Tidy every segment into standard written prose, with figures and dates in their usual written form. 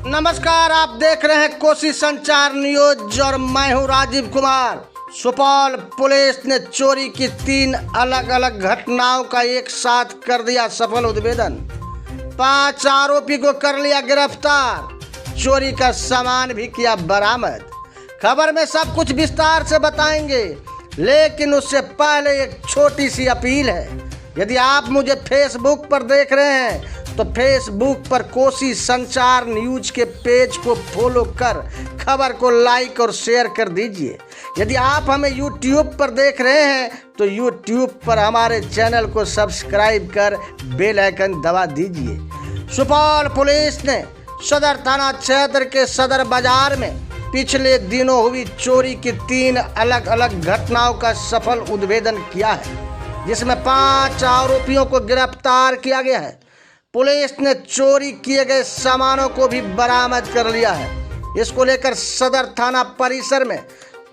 नमस्कार, आप देख रहे हैं कोसी संचार न्यूज और मैं हूं राजीव कुमार। सुपौल पुलिस ने चोरी की 3 अलग अलग घटनाओं का एक साथ कर दिया सफल उद्भेदन। 5 आरोपी को कर लिया गिरफ्तार, चोरी का सामान भी किया बरामद। खबर में सब कुछ विस्तार से बताएंगे, लेकिन उससे पहले एक छोटी सी अपील है। यदि आप मुझे फेसबुक पर देख रहे हैं तो फेसबुक पर कोसी संचार न्यूज के पेज को फॉलो कर खबर को लाइक और शेयर कर दीजिए। यदि आप हमें यूट्यूब पर देख रहे हैं तो यूट्यूब पर हमारे चैनल को सब्सक्राइब कर बेल आइकन दबा दीजिए। सुपौल पुलिस ने सदर थाना क्षेत्र के सदर बाजार में पिछले दिनों हुई चोरी की 3 अलग अलग घटनाओं का सफल उद्भेदन किया है, जिसमें 5 आरोपियों को गिरफ्तार किया गया है। पुलिस ने चोरी किए गए सामानों को भी बरामद कर लिया है। इसको लेकर सदर थाना परिसर में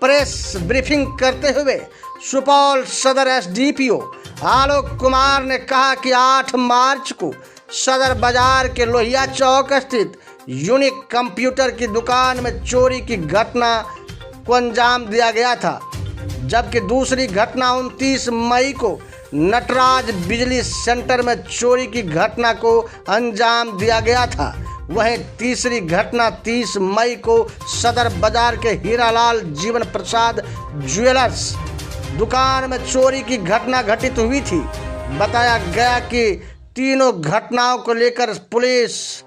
प्रेस ब्रीफिंग करते हुए सुपौल सदर एसडीपीओ आलोक कुमार ने कहा कि 8 मार्च को सदर बाजार के लोहिया चौक स्थित यूनिक कंप्यूटर की दुकान में चोरी की घटना को अंजाम दिया गया था, जबकि दूसरी घटना 29 मई को नटराज बिजली सेंटर में चोरी की घटना को अंजाम दिया गया था। वहीं तीसरी घटना 30 मई को सदर बाजार के हीरालाल जीवन प्रसाद ज्वेलर्स दुकान में चोरी की घटना घटित हुई थी। बताया गया कि तीनों घटनाओं को लेकर पुलिस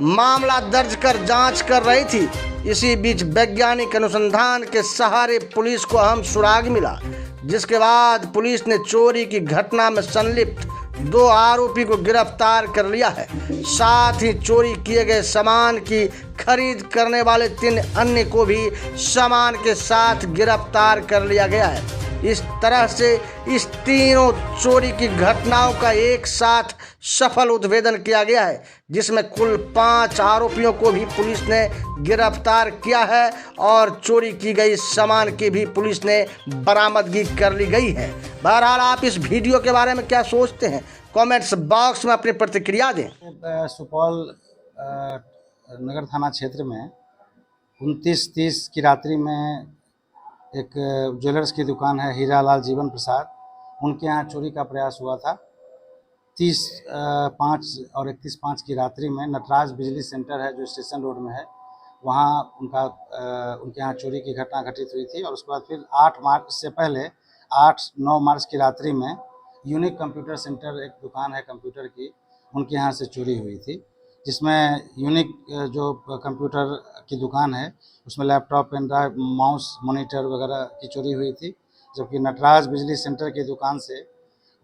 मामला दर्ज कर जांच कर रही थी। इसी बीच वैज्ञानिक अनुसंधान के सहारे पुलिस को अहम सुराग मिला, जिसके बाद पुलिस ने चोरी की घटना में संलिप्त 2 आरोपी को गिरफ्तार कर लिया है। साथ ही चोरी किए गए सामान की खरीद करने वाले 3 अन्य को भी सामान के साथ गिरफ्तार कर लिया गया है। इस तरह से इस तीनों चोरी की घटनाओं का एक साथ सफल उद्भेदन किया गया है, जिसमें कुल 5 आरोपियों को भी पुलिस ने गिरफ्तार किया है और चोरी की गई सामान की भी पुलिस ने बरामदगी कर ली गई है। बहरहाल, आप इस वीडियो के बारे में क्या सोचते हैं, कमेंट्स बॉक्स में अपनी प्रतिक्रिया दें। सुपौल नगर थाना क्षेत्र में 29-30 की रात्रि में एक ज्वेलर्स की दुकान है हीरालाल जीवन प्रसाद, उनके यहाँ चोरी का प्रयास हुआ था। 30/5 और 31/5 की रात्रि में नटराज बिजली सेंटर है जो स्टेशन रोड में है, वहाँ उनके यहाँ चोरी की घटना घटित हुई थी। और उसके बाद फिर 8 मार्च से पहले 8-9 मार्च की रात्रि में यूनिक कंप्यूटर सेंटर, एक दुकान है कंप्यूटर की, उनके यहाँ से चोरी हुई थी, जिसमें यूनिक जो कंप्यूटर की दुकान है उसमें laptop, pen drive, mouse, monitor वगैरह की चोरी हुई थी। जबकि नटराज बिजली सेंटर की दुकान से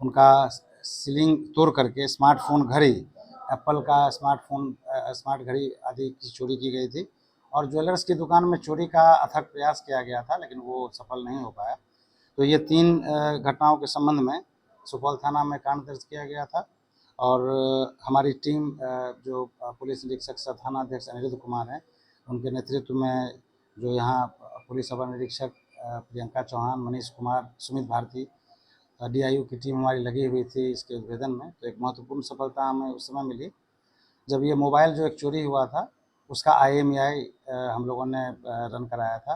उनका सीलिंग तोड़ करके स्मार्टफोन घड़ी, एप्पल का स्मार्टफोन, स्मार्ट घड़ी आदि की चोरी की गई थी। और ज्वेलर्स की दुकान में चोरी का अथक प्रयास किया गया था, लेकिन वो सफल नहीं हो पाया। तो ये 3 घटनाओं के संबंध में सुपौल थाना में कांड दर्ज किया गया था। और हमारी टीम जो पुलिस निरीक्षक सह थानाध्यक्ष अनिरुद्ध कुमार हैं, उनके नेतृत्व में जो यहाँ पुलिस अवर निरीक्षक प्रियंका चौहान, मनीष कुमार, सुमित भारती, डीआईयू की टीम हमारी लगी हुई थी इसके उद्भेदन में। तो एक महत्वपूर्ण सफलता हमें उस समय मिली जब ये मोबाइल जो एक चोरी हुआ था उसका IMEI हम लोगों ने रन कराया था।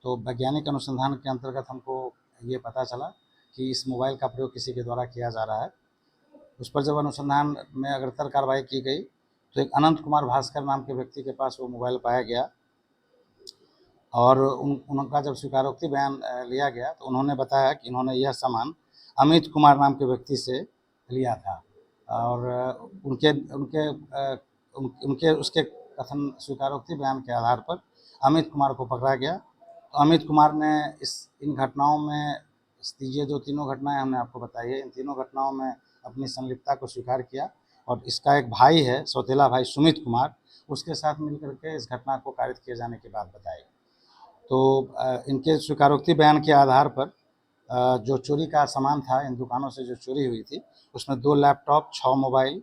तो वैज्ञानिक अनुसंधान के अंतर्गत हमको ये पता चला कि इस मोबाइल का प्रयोग किसी के द्वारा किया जा रहा है। उस पर जब अनुसंधान में अग्रतर कार्रवाई की गई तो एक अनंत कुमार भास्कर नाम के व्यक्ति के पास वो मोबाइल पाया गया। और उनका जब स्वीकारोक्ति बयान लिया गया तो उन्होंने बताया कि इन्होंने यह सामान अमित कुमार नाम के व्यक्ति से लिया था। और उनके उसके कथन स्वीकारोक्ति बयान के आधार पर अमित कुमार को पकड़ा गया। तो अमित कुमार ने इन घटनाओं में, ये जो तीनों घटनाएं हमने आपको बताई है, इन तीनों घटनाओं में अपनी संलिप्तता को स्वीकार किया। और इसका एक भाई है, सौतेला भाई सुमित कुमार, उसके साथ मिलकर के इस घटना को कारित किए जाने की बात बताई। तो इनके स्वीकारोक्ति बयान के आधार पर जो चोरी का सामान था, इन दुकानों से जो चोरी हुई थी, उसमें 2 लैपटॉप, 6 मोबाइल,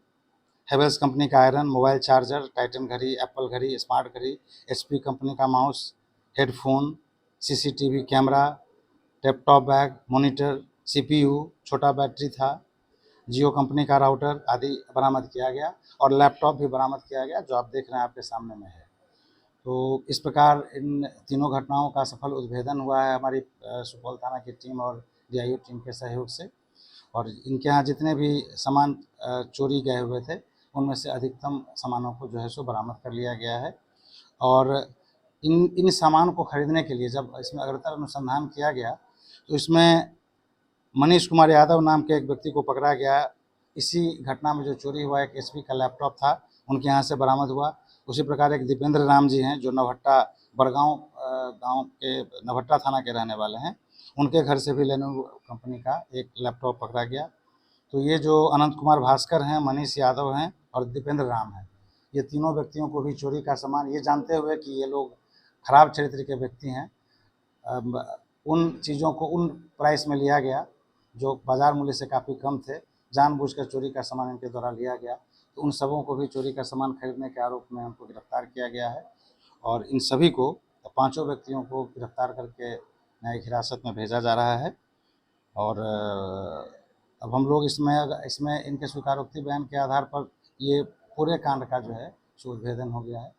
हेवेल्स कंपनी का आयरन, मोबाइल चार्जर, टाइटन घड़ी, एप्पल घड़ी, स्मार्ट घड़ी, HP कंपनी का mouse, headphone, CCTV camera, laptop bag, monitor, CPU, छोटा बैटरी था, जियो कंपनी का राउटर आदि बरामद किया गया और लैपटॉप भी बरामद किया गया, जो आप देख रहे हैं आपके सामने में है। तो इस प्रकार इन तीनों घटनाओं का सफल उद्भेदन हुआ है हमारी सुपौल थाना की टीम और डीआईओ टीम के सहयोग से। और इनके यहाँ जितने भी सामान चोरी गए हुए थे, उनमें से अधिकतम सामानों को जो है सो बरामद कर लिया गया है। और इन सामान को खरीदने के लिए जब इसमें अग्रतर अनुसंधान किया गया, तो इसमें मनीष कुमार यादव नाम के एक व्यक्ति को पकड़ा गया। इसी घटना में जो चोरी हुआ एक एचपी का लैपटॉप था, उनके यहाँ से बरामद हुआ। उसी प्रकार एक दीपेंद्र राम जी हैं, जो नवहट्टा बड़गांव गांव के नवहट्टा थाना के रहने वाले हैं, उनके घर से भी लेनोवो कंपनी का एक लैपटॉप पकड़ा गया। तो ये जो अनंत कुमार भास्कर हैं, मनीष यादव हैं और दीपेंद्र राम हैं, ये तीनों व्यक्तियों को भी चोरी का सामान, ये जानते हुए कि ये लोग खराब चरित्र के व्यक्ति हैं, उन चीज़ों को उन प्राइस में लिया गया जो बाज़ार मूल्य से काफ़ी कम थे, जानबूझकर चोरी का सामान इनके द्वारा लिया गया। तो उन सबों को भी चोरी का सामान खरीदने के आरोप में उनको गिरफ्तार किया गया है और इन सभी को, पांचों व्यक्तियों को गिरफ्तार करके न्यायिक हिरासत में भेजा जा रहा है। और अब हम लोग इसमें इनके स्वीकारोक्ति बयान के आधार पर ये पूरे कांड का जो है सो उद्भेदन हो गया है।